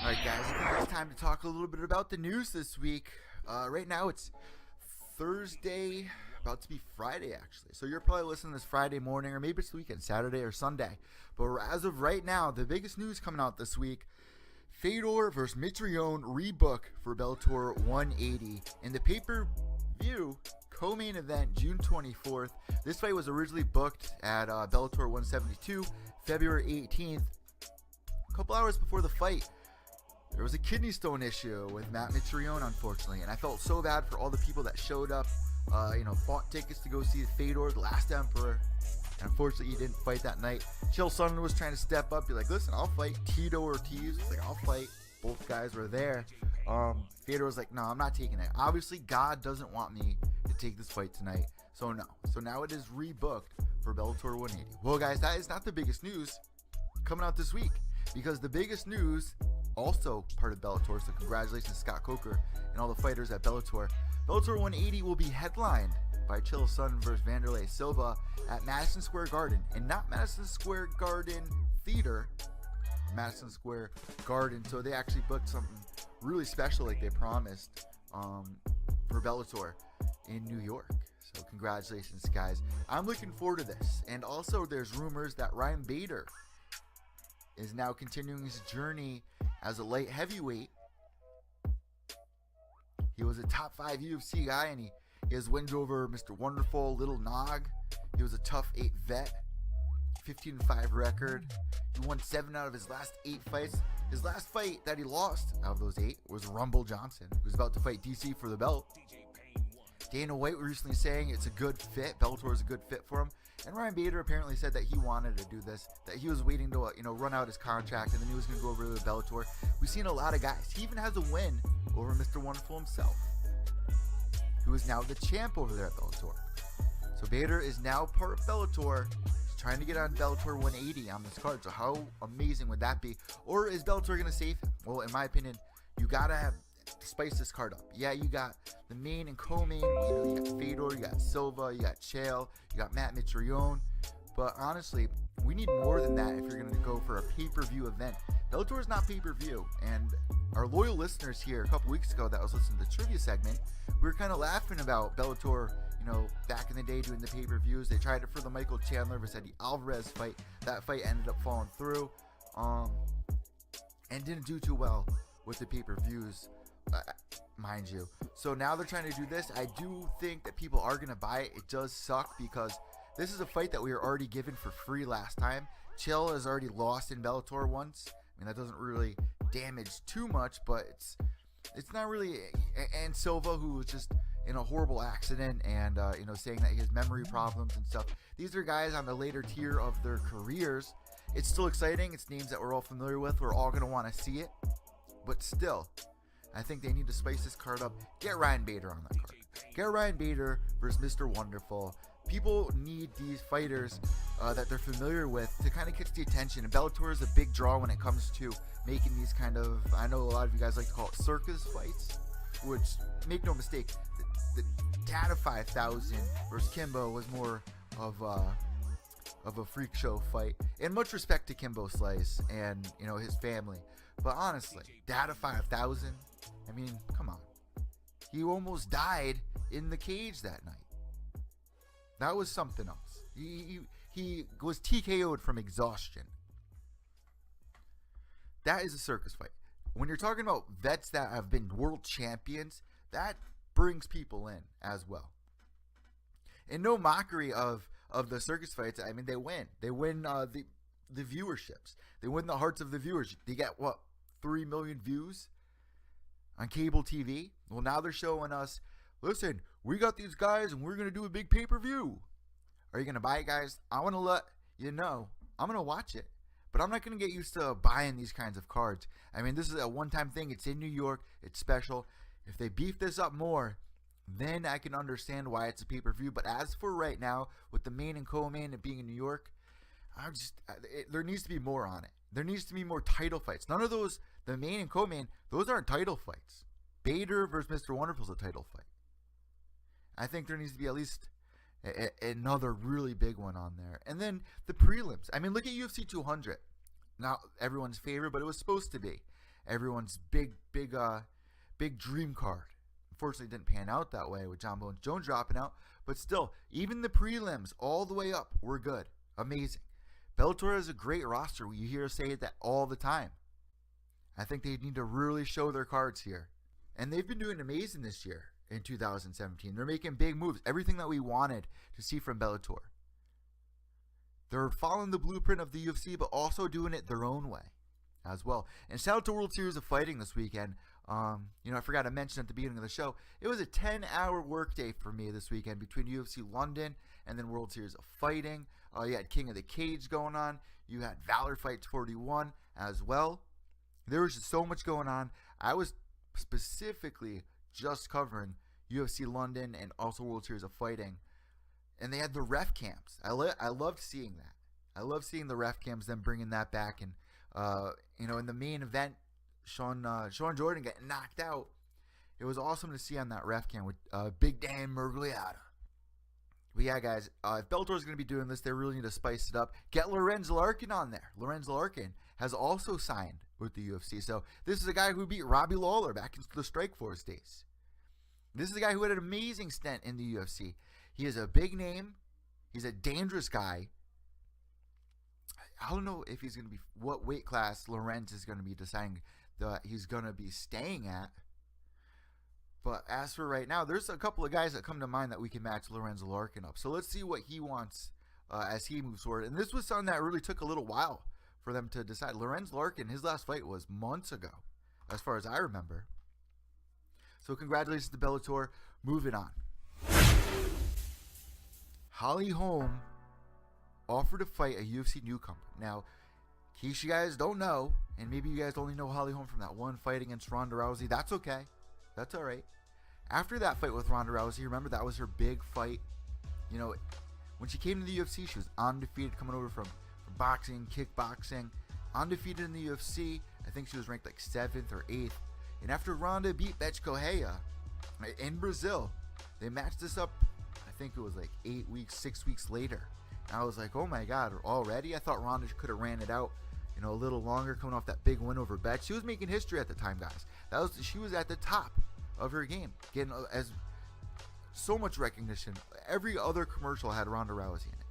Alright guys, I think it's time to talk a little bit about the news this week. Right now it's Thursday, about to be Friday actually. So you're probably listening this Friday morning, or maybe it's the weekend, Saturday or Sunday. But as of right now, the biggest news coming out this week, Fedor versus Mitrione rebook for Bellator 180. In the pay-per-view co-main event, June 24th. This fight was originally booked at Bellator 172, February 18th. A couple hours before the fight, there was a kidney stone issue with Matt Mitrione, unfortunately, and I felt so bad for all the people that showed up, bought tickets to go see Fedor, the Last Emperor, and unfortunately he didn't fight that night. Chael Sonnen was trying to step up, be like, listen, I'll fight. Tito Ortiz was like, I'll fight. Both guys were there. Fedor was like, no, I'm not taking it. Obviously, God doesn't want me to take this fight tonight, so no. So now it is rebooked for Bellator 180. Well, guys, that is not the biggest news coming out this week, because the biggest news, also part of Bellator, so congratulations to Scott Coker and all the fighters at Bellator. Bellator 180 will be headlined by Chael Sonnen versus Wanderlei Silva at Madison Square Garden, and not Madison Square Garden Theater, Madison Square Garden. So they actually booked something really special, like they promised, for Bellator in New York. So congratulations, guys. I'm looking forward to this. And also, there's rumors that Ryan Bader is now continuing his journey as a light heavyweight. He was a top 5 UFC guy, and he has wins over Mr. Wonderful, Little Nog. He was a tough 8 vet, 15-5 record. He won 7 out of his last 8 fights. His last fight that he lost out of those 8 was Rumble Johnson, who was about to fight DC for the belt. Dana White recently saying it's a good fit. Bellator is a good fit for him. And Ryan Bader apparently said that he wanted to do this, that he was waiting to run out his contract, and then he was going to go over to Bellator. We've seen a lot of guys. He even has a win over Mr. Wonderful himself, who is now the champ over there at Bellator. So Bader is now part of Bellator. He's trying to get on Bellator 180 on this card. So how amazing would that be? Or is Bellator going to save him? Well, in my opinion, you got to spice this card up. Yeah, you got the main and co-main. You got Fedor, you got Silva, you got Chael, you got Matt Mitrione. But honestly, we need more than that if you're going to go for a pay-per-view event. Bellator is not pay-per-view, and our loyal listeners here a couple weeks ago that was listening to the trivia segment, we were kind of laughing about Bellator, back in the day doing the pay-per-views. They tried it for the Michael Chandler versus Eddie Alvarez fight. That fight ended up falling through, and didn't do too well with the pay-per-views, mind you. So now they're trying to do this. I do think that people are going to buy it. It does suck because this is a fight that we were already given for free last time. Chael has already lost in Bellator once. I mean, that doesn't really damage too much, but it's not really. And Silva, who was just in a horrible accident, and saying that he has memory problems and stuff. These are guys on the later tier of their careers. It's still exciting. It's names that we're all familiar with. We're all going to want to see it, but still, I think they need to spice this card up. Get Ryan Bader on that card. Get Ryan Bader versus Mr. Wonderful. People need these fighters that they're familiar with to kind of catch the attention. And Bellator is a big draw when it comes to making these kind of, I know a lot of you guys like to call it circus fights, which, make no mistake, the Data 5000 versus Kimbo was more of a freak show fight. And much respect to Kimbo Slice and his family. But honestly, Data 5000, I mean, come on. He almost died in the cage that night. That was something else. He was TKO'd from exhaustion. That is a circus fight. When you're talking about vets that have been world champions, that brings people in as well. And no mockery of the circus fights. I mean, they win. They win the viewerships. They win the hearts of the viewers. They get, 3 million views on cable TV? Well, now they're showing us, listen, we got these guys and we're going to do a big pay-per-view. Are you going to buy it, guys? I want to let you know, I'm going to watch it. But I'm not going to get used to buying these kinds of cards. I mean, this is a one-time thing. It's in New York. It's special. If they beef this up more, then I can understand why it's a pay-per-view. But as for right now, with the main and co-main and being in New York, there needs to be more on it. There needs to be more title fights. None of those, the main and co-main, those aren't title fights. Bader versus Mr. Wonderful is a title fight. I think there needs to be at least another really big one on there. And then the prelims. I mean, look at UFC 200. not everyone's favorite, but it was supposed to be everyone's big dream card. Unfortunately, it didn't pan out that way with John Bones Jones dropping out. But still, even the prelims all the way up were good. Amazing. Bellator has a great roster. You hear us say that all the time. I think they need to really show their cards here. And they've been doing amazing this year in 2017. They're making big moves. Everything that we wanted to see from Bellator. They're following the blueprint of the UFC, but also doing it their own way as well. And shout out to World Series of Fighting this weekend. I forgot to mention at the beginning of the show, it was a 10-hour workday for me this weekend between UFC London and then World Series of Fighting. You had King of the Cage going on. You had Valor Fight 41 as well. There was just so much going on. I was specifically just covering UFC London and also World Series of Fighting. And they had the ref cams. I loved seeing that. I love seeing the ref cams, them bringing that back. And, in the main event, Sean Jordan getting knocked out. It was awesome to see on that ref cam with Big Dan Murgliata. But yeah, guys, if Bellator is going to be doing this, they really need to spice it up. Get Lorenz Larkin on there. Lorenz Larkin has also signed with the UFC. So this is a guy who beat Robbie Lawler back into the Strikeforce days. This is a guy who had an amazing stint in the UFC. He is a big name. He's a dangerous guy. I don't know if he's going to be what weight class Lorenz is going to be deciding that he's going to be staying at. But as for right now, there's a couple of guys that come to mind that we can match Lorenz Larkin up. So let's see what he wants as he moves forward. And this was something that really took a little while for them to decide. Lorenz Larkin, his last fight was months ago, as far as I remember. So congratulations to Bellator. Moving on. Holly Holm offered to fight a UFC newcomer. Now, in case you guys don't know, and maybe you guys only know Holly Holm from that one fight against Ronda Rousey, that's okay. That's all right. After that fight with Ronda Rousey, remember that was her big fight. When she came to the UFC, she was undefeated, coming over from boxing, kickboxing, undefeated in the UFC. I think she was ranked like 7th or 8th. And after Ronda beat Bethe Correia in Brazil, they matched this up, I think it was like 6 weeks later. And I was like, oh my God, already? I thought Ronda could have ran it out, a little longer, coming off that big win over Bethe. She was making history at the time, guys. She was at the top of her game, getting as so much recognition. Every other commercial had Ronda Rousey in it.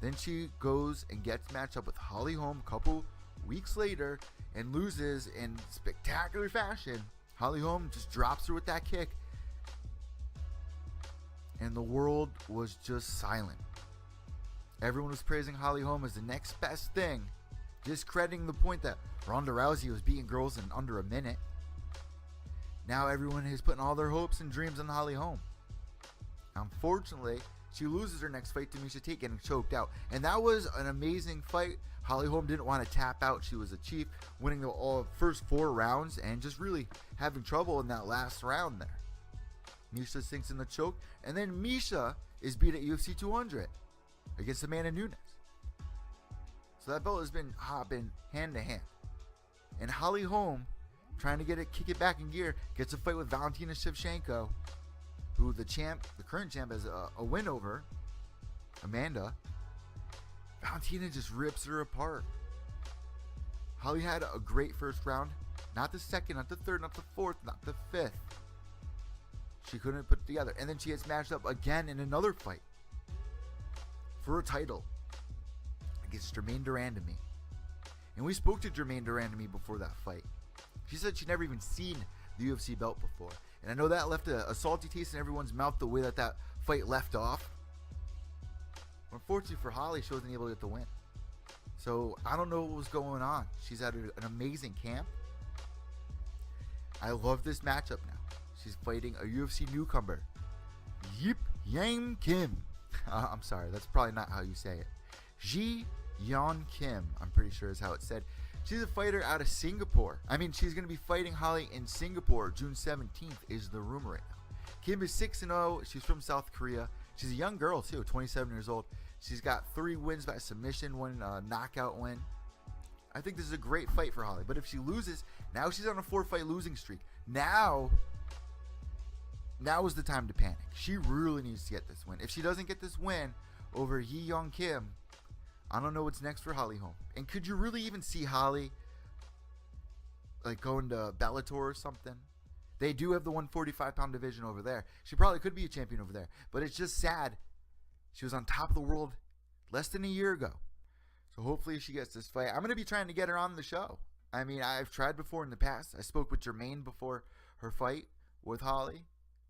Then she goes and gets matched up with Holly Holm a couple weeks later and loses in spectacular fashion. Holly Holm just drops her with that kick, and the world was just silent. Everyone was praising Holly Holm as the next best thing, discrediting the point that Ronda Rousey was beating girls in under a minute. Now everyone is putting all their hopes and dreams on Holly Holm. Unfortunately, she loses her next fight to Miesha Tate, getting choked out. And that was an amazing fight. Holly Holm didn't want to tap out. She was a chief, winning the first 4 rounds and just really having trouble in that last round there. Miesha sinks in the choke, and then Miesha is beat at UFC 200 against Amanda Nunes. So that belt has been hopping hand to hand. And Holly Holm, trying to kick it back in gear, gets a fight with Valentina Shevchenko, who the current champ, has a win over Amanda. Valentina just rips her apart. Holly had a great first round. Not the second, not the third, not the fourth, not the fifth. She couldn't put it together. And then she gets matched up again in another fight for a title against Jermaine Durandamy. And we spoke to Jermaine Durandamy before that fight. She said she'd never even seen the UFC belt before. And I know that left a salty taste in everyone's mouth, the way that fight left off. Unfortunately for Holly, she wasn't able to get the win. So I don't know what was going on. She's had an amazing camp. I love this matchup now. She's fighting a UFC newcomer, Yip Yang Kim. I'm sorry, that's probably not how you say it. Ji Yeon Kim, I'm pretty sure is how it's said. She's a fighter out of Singapore. She's going to be fighting Holly in Singapore June 17th is the rumor right now. Kim is 6-0. She's from South Korea. She's a young girl too, 27 years old. She's got 3 wins by submission, 1 knockout win. I think this is a great fight for Holly. But if she loses, now she's on a 4-fight losing streak. Now is the time to panic. She really needs to get this win. If she doesn't get this win over Hee Young Kim, I don't know what's next for Holly Holm. And could you really even see Holly like going to Bellator or something? They do have the 145-pound division over there. She probably could be a champion over there. But it's just sad. She was on top of the world less than a year ago. So hopefully she gets this fight. I'm going to be trying to get her on the show. I mean, I've tried before in the past. I spoke with Jermaine before her fight with Holly.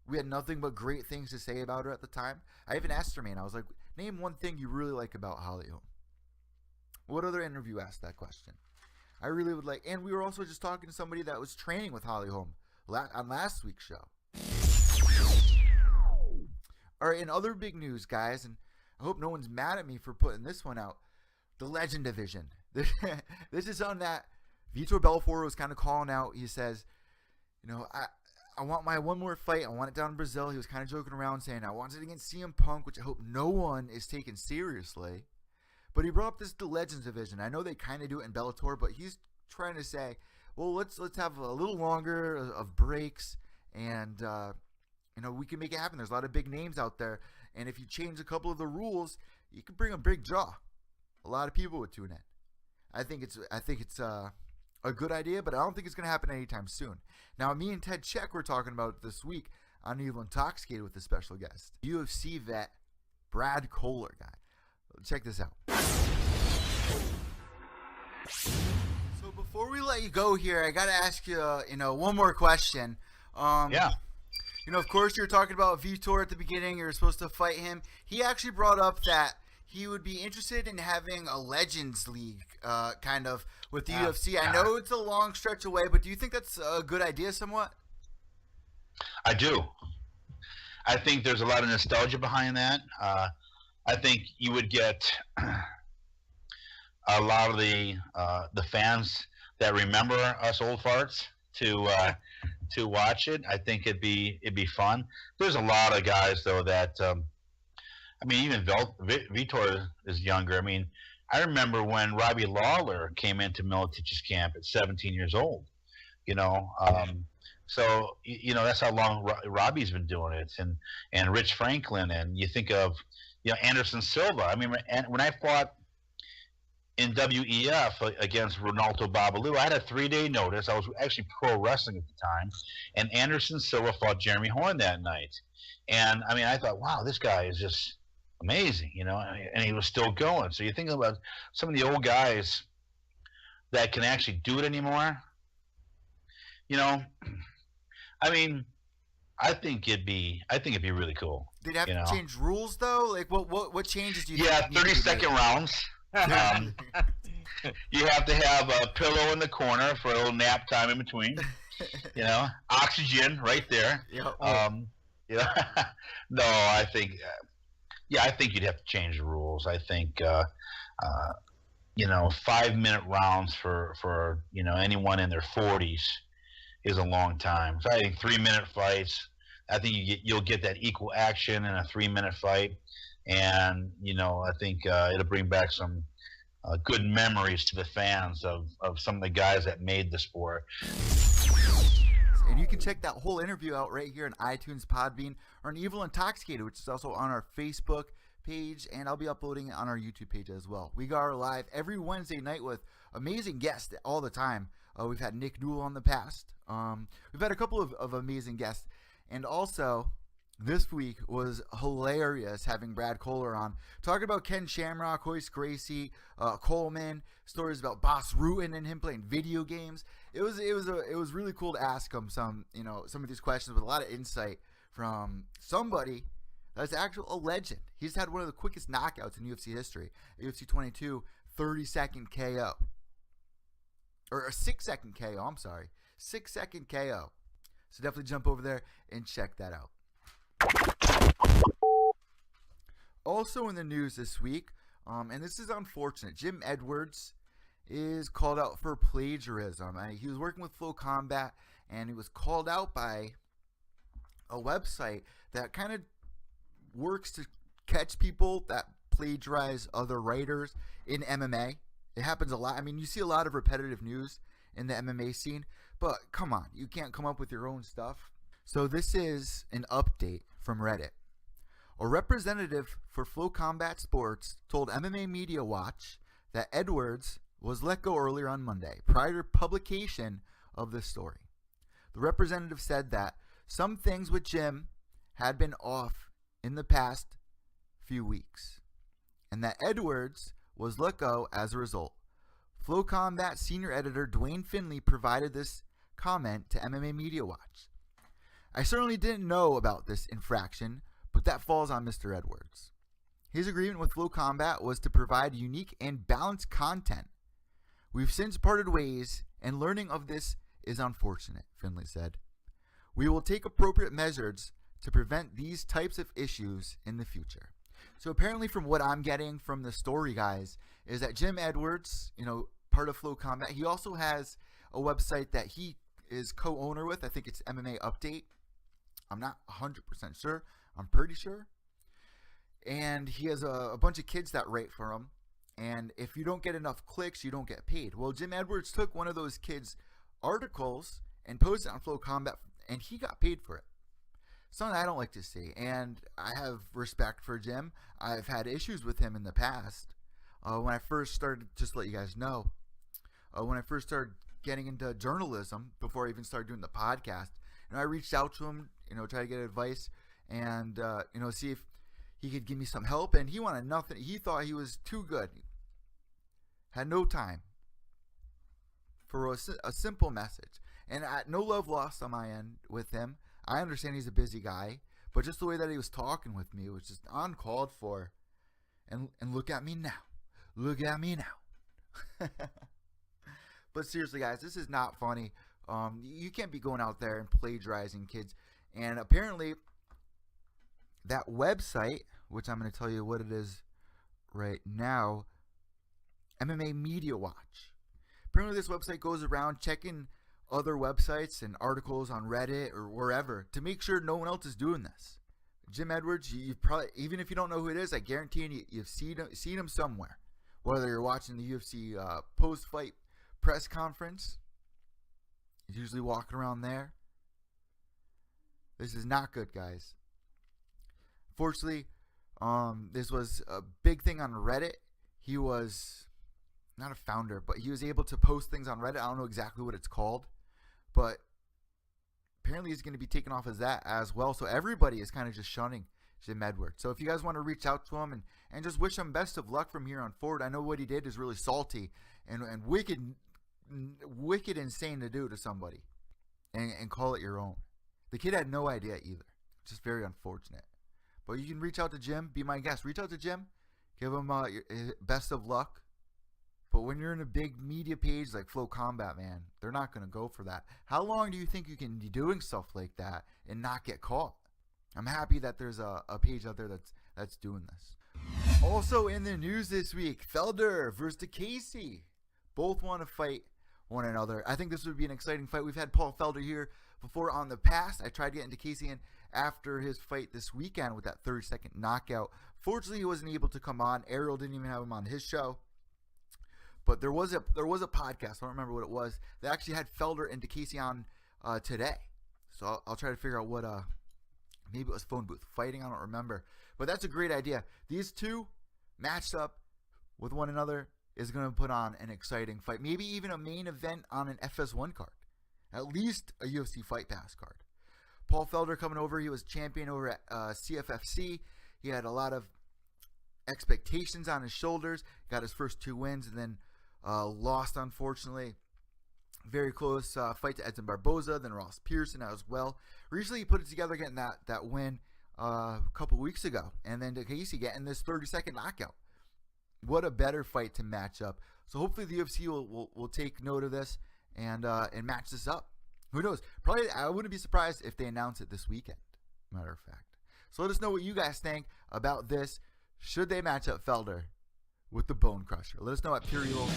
We had nothing but great things to say about her at the time. I even asked Jermaine. I was like, name one thing you really like about Holly Holm. What other interview asked that question? I really would like. And we were also just talking to somebody that was training with Holly Holm on last week's show. All right, in other big news, guys, and I hope no one's mad at me for putting this one out, the Legend Division. This is on that Vitor Belfort was kind of calling out. He says, you know, I want my one more fight. I want it down in Brazil. He was kind of joking around saying, I want it against CM Punk, which I hope no one is taking seriously. But he brought up the Legends Division. I know they kind of do it in Bellator, but he's trying to say, well, let's have a little longer of breaks, and you know, we can make it happen. There's a lot of big names out there, and if you change a couple of the rules, you can bring a big draw. A lot of people would tune in. I think it's a good idea, but I don't think it's going to happen anytime soon. Now, me and Ted Check were talking about it this week on Evil Intoxicated with a special guest, UFC vet Brad Kohler guy. Check this out. So before we let you go here, I got to ask you, one more question. Yeah. You know, of course, you were talking about Vitor at the beginning. You were supposed to fight him. He actually brought up that he would be interested in having a Legends League kind of with the UFC. I know it's a long stretch away, but do you think that's a good idea somewhat? I do. I think there's a lot of nostalgia behind that. I think you would get a lot of the fans that remember us old farts to watch it. I think it'd be fun. There's a lot of guys though that I mean, even Vitor is younger. I mean, I remember when Robbie Lawler came into Miletich's camp at 17 years old. You know, so you know that's how long Robbie's been doing it, and Rich Franklin, and you think of Anderson Silva. I mean, when I fought in WEF against Ronaldo Babalu, I had a 3-day notice. I was actually pro wrestling at the time, and Anderson Silva fought Jeremy Horn that night. And I mean, I thought, wow, this guy is just amazing, and he was still going. So you think about some of the old guys that can actually do it anymore. I mean, I think it'd be really cool. Did it have to change rules though? Like what changes do you think? Yeah, 30-second rounds. You have to have a pillow in the corner for a little nap time in between. Oxygen right there. Yep. No, I think I think you'd have to change the rules. I think 5-minute rounds for anyone in their 40s is a long time. So I think 3-minute fights. I think you'll get that equal action in a 3-minute fight, and I think it'll bring back some good memories to the fans of some of the guys that made the sport. And you can check that whole interview out right here on iTunes, Podbean, or on Evil Intoxicated, which is also on our Facebook page, and I'll be uploading it on our YouTube page as well. We go live every Wednesday night with amazing guests all the time. We've had Nick Newell on the past. We've had a couple of amazing guests. And also, this week was hilarious having Brad Kohler on, talking about Ken Shamrock, Hoist Gracie, Coleman, stories about Boss Rutan and him playing video games. It was really cool to ask him some of these questions with a lot of insight from somebody that's a legend. He's had one of the quickest knockouts in UFC history. UFC 22, 30-second KO. Or a 6-second KO, I'm sorry. 6-second KO. So definitely jump over there and check that out. Also in the news this week, and this is unfortunate, Jim Edwards is called out for plagiarism. He was working with Flow Combat, and he was called out by a website that kind of works to catch people that plagiarize other writers in MMA. It happens a lot. I mean, you see a lot of repetitive news in the MMA scene, but come on, you can't come up with your own stuff. So this is an update from Reddit. A representative for Flow Combat Sports told MMA Media Watch that Edwards was let go earlier on Monday, prior to publication of this story. The representative said that some things with Jim had been off in the past few weeks, and that Edwards was let go as a result. Flow Combat senior editor Dwayne Finley provided this comment to MMA Media Watch. I certainly didn't know about this infraction, but that falls on Mr. Edwards. His agreement with Flow Combat was to provide unique and balanced content. We've since parted ways, and learning of this is unfortunate, Finley said. We will take appropriate measures to prevent these types of issues in the future. So apparently from what I'm getting from the story, guys, is that Jim Edwards, part of Flow Combat, he also has a website that he is co-owner with. I think it's MMA Update. I'm not 100% sure. I'm pretty sure. And he has a bunch of kids that write for him. And if you don't get enough clicks, you don't get paid. Well, Jim Edwards took one of those kids' articles and posted it on Flow Combat, and he got paid for it. Something I don't like to see. And I have respect for Jim. I've had issues with him in the past. When I first started, just to let you guys know, when I first started getting into journalism, before I even started doing the podcast, I reached out to him, try to get advice and, see if he could give me some help. And he wanted nothing. He thought he was too good. Had no time for a simple message. And no love lost on my end with him. I understand he's a busy guy, but just the way that he was talking with me was just uncalled for. And look at me now. Look at me now. But seriously, guys, this is not funny. You can't be going out there and plagiarizing kids. And apparently, that website, which I'm going to tell you what it is right now, MMA Media Watch. Apparently, this website goes around checking other websites and articles on Reddit or wherever to make sure no one else is doing this. Jim Edwards, you've probably, even if you don't know who it is, I guarantee you've seen him somewhere. Whether you're watching the UFC post-fight press conference, he's usually walking around there. This is not good, guys. Fortunately, this was a big thing on Reddit. He was not a founder, but he was able to post things on Reddit. I don't know exactly what it's called, but apparently he's going to be taken off as that as well. So everybody is kind of just shunning Jim Edwards. So if you guys want to reach out to him and just wish him best of luck from here on forward. I know what he did is really salty and wicked insane to do to somebody and call it your own. The kid had no idea either. Just very unfortunate. But you can reach out to Jim. Be my guest. Reach out to Jim. Give him your best of luck. But when you're in a big media page like Flow Combat, man, they're not going to go for that. How long do you think you can be doing stuff like that and not get caught? I'm happy that there's a page out there that's doing this. Also in the news this week, Felder versus Casey. Both want to fight one another. I think this would be an exciting fight. We've had Paul Felder here before on the past. I tried getting to Casey in after his fight this weekend with that 30-second knockout. Fortunately, he wasn't able to come on. Ariel didn't even have him on his show. But there was a podcast, I don't remember what it was, that actually had Felder and Casey on today. So I'll try to figure out what, maybe it was Phone Booth Fighting, I don't remember. But that's a great idea. These two matched up with one another is going to put on an exciting fight. Maybe even a main event on an FS1 card. At least a UFC Fight Pass card. Paul Felder coming over, he was champion over at CFFC. He had a lot of expectations on his shoulders. Got his first 2 wins and then lost, unfortunately. Very close fight to Edson Barboza, then Ross Pearson as well. Recently, he put it together getting that win a couple weeks ago. And then Casey getting this 30-second knockout. What a better fight to match up. So hopefully the UFC will take note of this and match this up. Who knows? Probably, I wouldn't be surprised if they announce it this weekend, matter of fact. So let us know what you guys think about this. Should they match up Felder with the Bone Crusher? Let us know at Puriel.